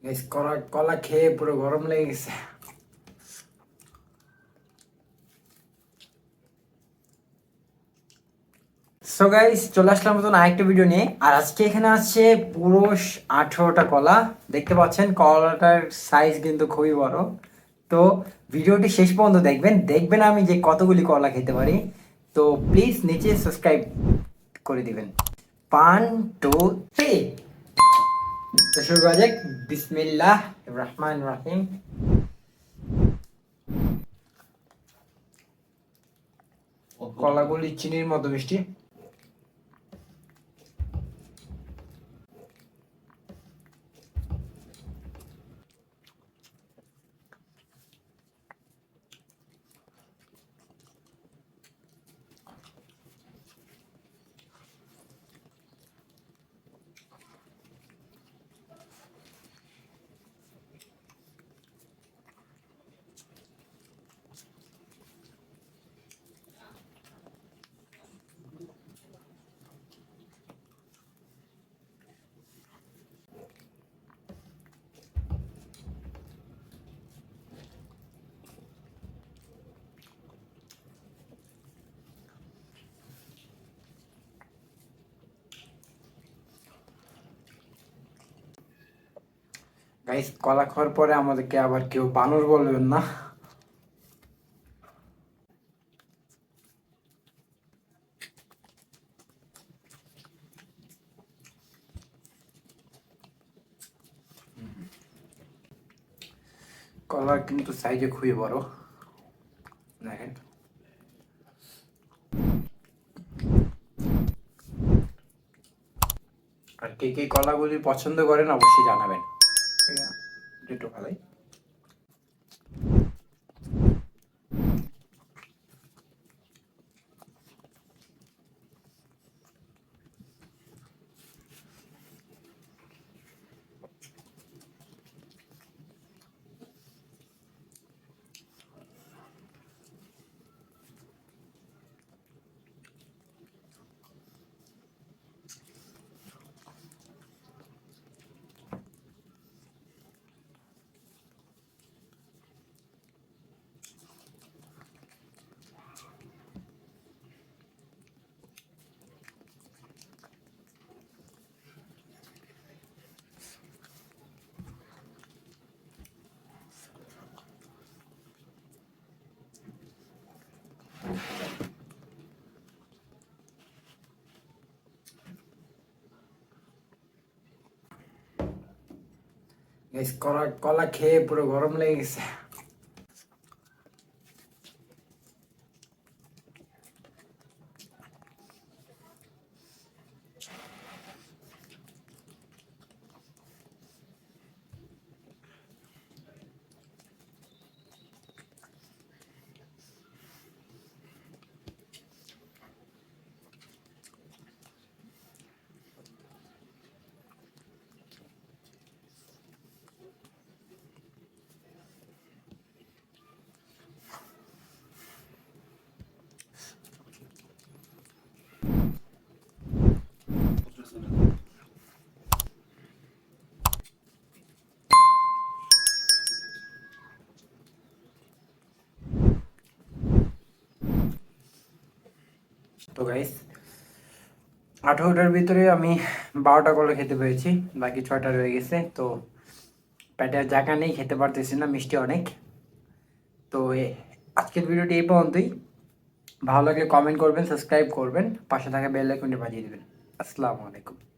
Guys কলা কলা খেয়ে পুরো গরম লেগে গেছে। সো গাইস চলে আসলাম নতুন আরেকটা ভিডিও নিয়ে। আর আজকে এখানে আছে পুরো 18টা কলা। দেখতে পাচ্ছেন কলাটার সাইজ কিন্তু খুবই বড়। তো ভিডিওটি শেষ পর্যন্ত দেখবেন, দেখবেন আমি যে কতগুলি কলা খেতে পারি। তো প্লিজ নিচে সাবস্ক্রাইব করে দিবেন। 1 2 3। তো শুরু করা যাক। বিসমিল্লাহ রহমান রহিম। কলাগুলি চিনির মতো মিষ্টি। গাইস কলা খাওয়ার পরে আমাদেরকে আবার কেউ বানর বলবেন না। কলা কিন্তু সাইজে খুবই বড়, দেখেন। আর কে কে কলাগুলি পছন্দ করেন অবশ্যই জানাবেন। একটু ভালোই। গাইস কলা কলা খেয়ে পুরো গরম লেগে গেছে। তো গাইস 18টার ভিতরে আমি 12টা কলা খেতে পেরেছি, বাকি 6টা রয়ে গেছে। তো পেটের জায়গা নেই, খেতে পারতেছি না, মিষ্টি অনেক। তো আজকের ভিডিওটি এই পর্যন্তই। ভালো লাগলে কমেন্ট করবেন, সাবস্ক্রাইব করবেন, পাশে থাকা বেল আইকনটি বাজিয়ে দেবেন। আসসালামু আলাইকুম।